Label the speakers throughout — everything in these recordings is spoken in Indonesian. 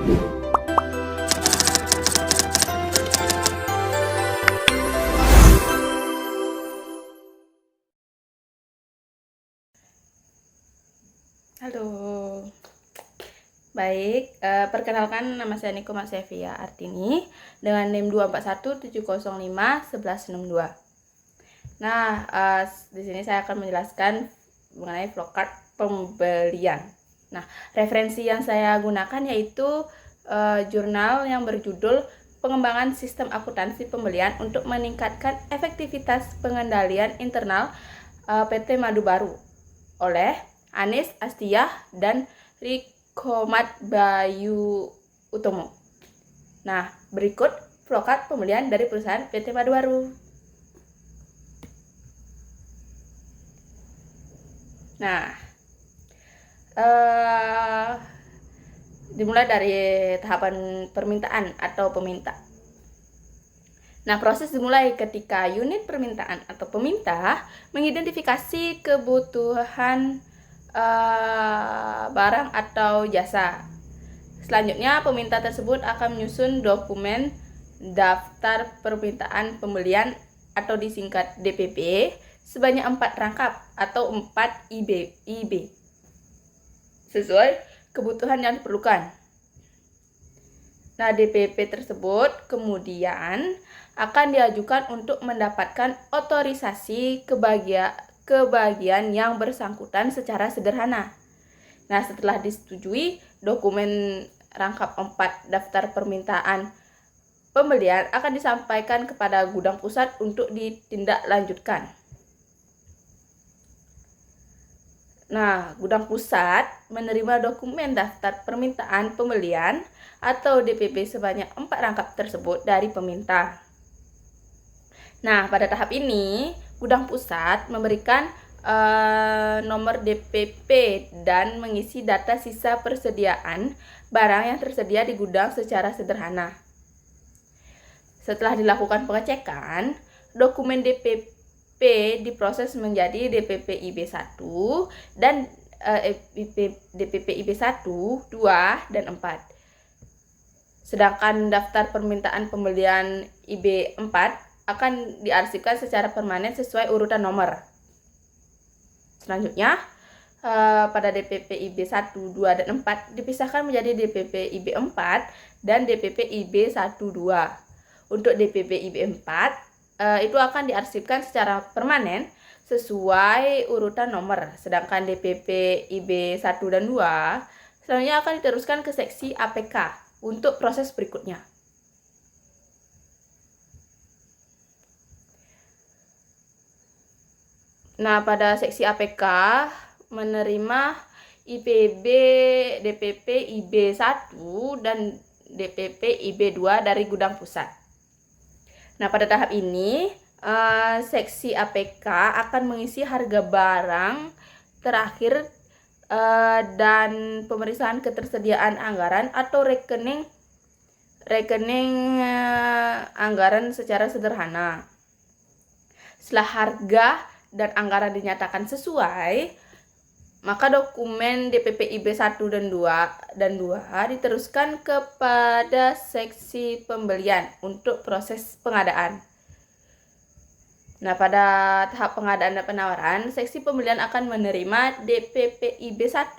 Speaker 1: Halo, baik, perkenalkan nama saya Niko Marsevia Artini dengan NIM 2417051162. Nah, di sini saya akan menjelaskan mengenai flowcard pembelian. Nah, referensi yang saya gunakan yaitu jurnal yang berjudul Pengembangan Sistem Akuntansi Pembelian untuk Meningkatkan Efektivitas Pengendalian Internal PT Madu Baru oleh Anis Astiyah dan Rikomat Bayu Utomo. Nah, berikut flowcard pembelian dari perusahaan PT Madu Baru. Nah, dimulai dari tahapan permintaan atau peminta. Nah, proses dimulai ketika unit permintaan atau peminta mengidentifikasi kebutuhan barang atau jasa. Selanjutnya, peminta tersebut akan menyusun dokumen daftar permintaan pembelian atau disingkat DPP sebanyak 4 rangkap atau 4 IB sesuai kebutuhan yang diperlukan. Nah, DPP tersebut kemudian akan diajukan untuk mendapatkan otorisasi kebagian yang bersangkutan secara sederhana. Nah, setelah disetujui, dokumen rangkap 4 daftar permintaan pembelian akan disampaikan kepada gudang pusat untuk ditindaklanjutkan. Nah, gudang pusat menerima dokumen daftar permintaan pembelian atau DPP sebanyak 4 rangkap tersebut dari peminta. Nah, pada tahap ini, gudang pusat memberikan nomor DPP dan mengisi data sisa persediaan barang yang tersedia di gudang secara sederhana. Setelah dilakukan pengecekan, dokumen DPP diproses menjadi DPP IB1 dan DPP IB1, 2, dan 4. Sedangkan daftar permintaan pembelian IB4 akan diarsipkan secara permanen sesuai urutan nomor. Selanjutnya, pada DPP IB1, 2, dan 4 dipisahkan menjadi DPP IB4 dan DPP IB1, 2. Untuk DPP IB4 itu akan diarsipkan secara permanen sesuai urutan nomor. Sedangkan DPP IB1 dan 2 selanjutnya akan diteruskan ke seksi APK untuk proses berikutnya. Nah, pada seksi APK menerima IPB DPP IB1 dan DPP IB2 dari gudang pusat. Nah, pada tahap ini seksi APK akan mengisi harga barang terakhir dan pemeriksaan ketersediaan anggaran atau rekening anggaran secara sederhana. Setelah harga dan anggaran dinyatakan sesuai, maka dokumen DPP IB1 dan 2 diteruskan kepada seksi pembelian untuk proses pengadaan. Nah, pada tahap pengadaan dan penawaran, seksi pembelian akan menerima DPP IB1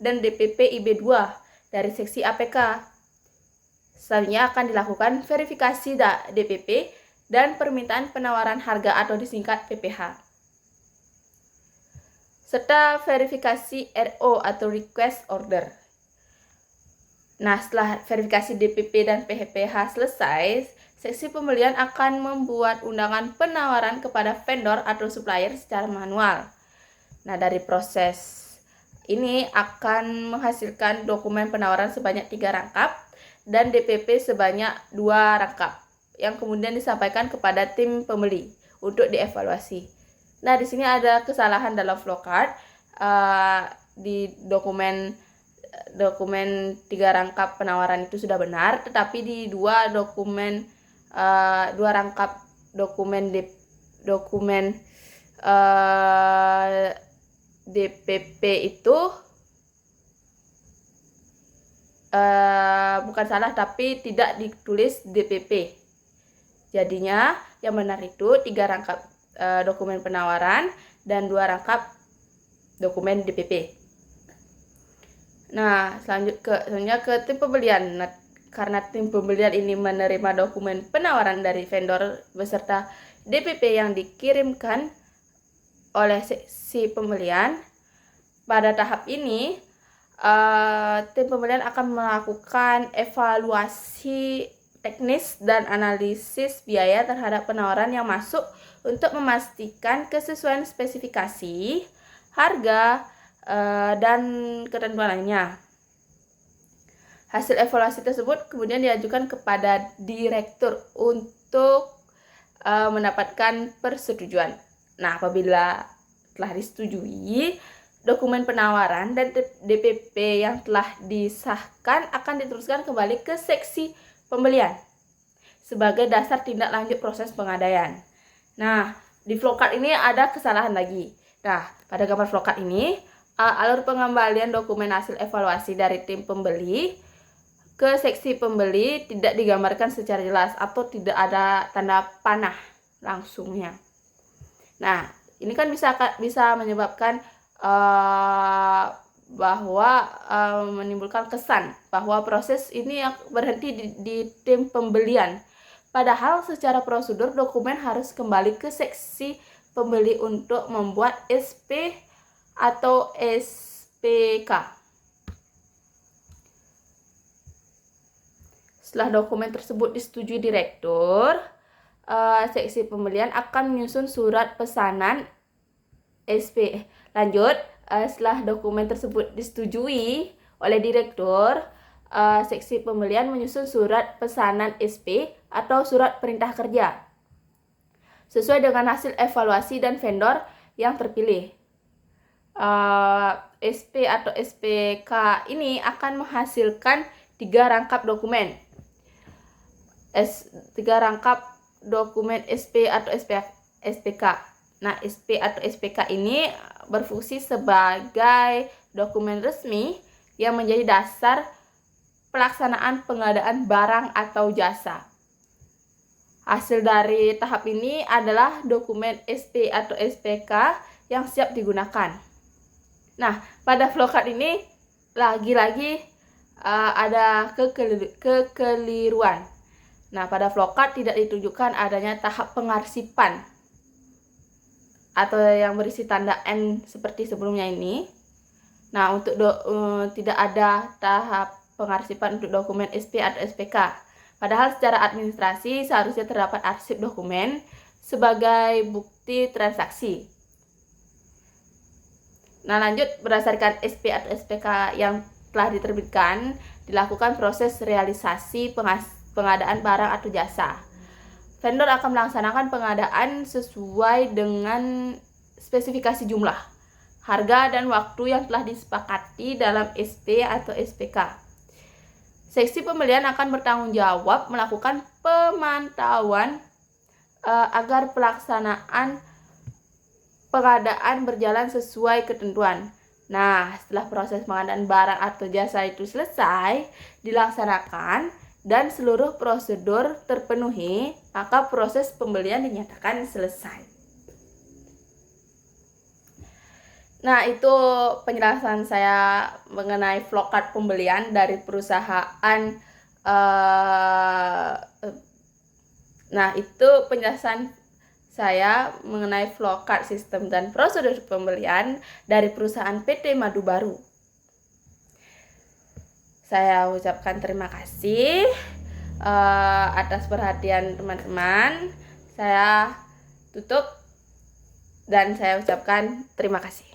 Speaker 1: dan DPP IB2 dari seksi APK. Selanjutnya akan dilakukan verifikasi DPP dan permintaan penawaran harga atau disingkat PPH. Serta verifikasi RO atau request order. Nah, setelah verifikasi DPP dan PPH selesai, seksi pembelian akan membuat undangan penawaran kepada vendor atau supplier secara manual. Nah, dari proses ini akan menghasilkan dokumen penawaran sebanyak 3 rangkap dan DPP sebanyak 2 rangkap yang kemudian disampaikan kepada tim pembeli untuk dievaluasi. Nah, di sini ada kesalahan dalam flowcard. Di dokumen 3 rangkap penawaran itu sudah benar, tetapi di 2 rangkap dokumen DPP itu bukan salah tapi tidak ditulis DPP. Jadinya yang benar itu 3 rangkap dokumen penawaran dan 2 rangkap dokumen DPP. Nah, selanjutnya ke tim pembelian. Nah, karena tim pembelian ini menerima dokumen penawaran dari vendor beserta DPP yang dikirimkan oleh seksi pembelian, pada tahap ini tim pembelian akan melakukan evaluasi teknis dan analisis biaya terhadap penawaran yang masuk untuk memastikan kesesuaian spesifikasi, harga, dan ketentuan lainnya. Hasil evaluasi tersebut kemudian diajukan kepada direktur untuk mendapatkan persetujuan. Nah, apabila telah disetujui, dokumen penawaran dan DPP yang telah disahkan akan diteruskan kembali ke seksi pembelian sebagai dasar tindak lanjut proses pengadaian. Nah, di flowcard ini ada kesalahan lagi. Nah, pada gambar flowcard ini, alur pengembalian dokumen hasil evaluasi dari tim pembeli ke seksi pembeli tidak digambarkan secara jelas atau tidak ada tanda panah langsungnya. Nah, ini kan bisa menyebabkan bahwa menimbulkan kesan bahwa proses ini berhenti di tim pembelian. Padahal secara prosedur dokumen harus kembali ke seksi pembeli untuk membuat SP atau SPK. Setelah dokumen tersebut disetujui direktur, seksi pembelian akan menyusun surat pesanan SP. Lanjut, setelah dokumen tersebut disetujui oleh direktur, seksi pembelian menyusun surat pesanan SP atau surat perintah kerja sesuai dengan hasil evaluasi dan vendor yang terpilih. SP atau SPK ini akan menghasilkan 3 rangkap dokumen. 3 rangkap dokumen SP atau SPK. Nah, SP atau SPK ini berfungsi sebagai dokumen resmi yang menjadi dasar pelaksanaan pengadaan barang atau jasa. Hasil dari tahap ini adalah dokumen SP atau SPK yang siap digunakan. Nah, pada flowcard ini lagi-lagi ada kekeliruan. Nah, pada flowcard tidak ditunjukkan adanya tahap pengarsipan atau yang berisi tanda N seperti sebelumnya ini. Nah, untuk tidak ada tahap pengarsipan untuk dokumen SP atau SPK. Padahal secara administrasi seharusnya terdapat arsip dokumen sebagai bukti transaksi. Nah, lanjut, berdasarkan SP atau SPK yang telah diterbitkan, dilakukan proses realisasi pengadaan barang atau jasa. Vendor akan melaksanakan pengadaan sesuai dengan spesifikasi jumlah, harga, dan waktu yang telah disepakati dalam SP atau SPK. Seksi pembelian akan bertanggung jawab melakukan pemantauan agar pelaksanaan pengadaan berjalan sesuai ketentuan. Nah, setelah proses pengadaan barang atau jasa itu selesai dilaksanakan dan seluruh prosedur terpenuhi, maka proses pembelian dinyatakan selesai. Nah, itu penjelasan saya mengenai flowcard pembelian dari perusahaan. Nah, itu penjelasan saya mengenai flowcard sistem dan prosedur pembelian dari perusahaan PT Madu Baru. Saya ucapkan terima kasih atas perhatian teman-teman. Saya tutup dan saya ucapkan terima kasih.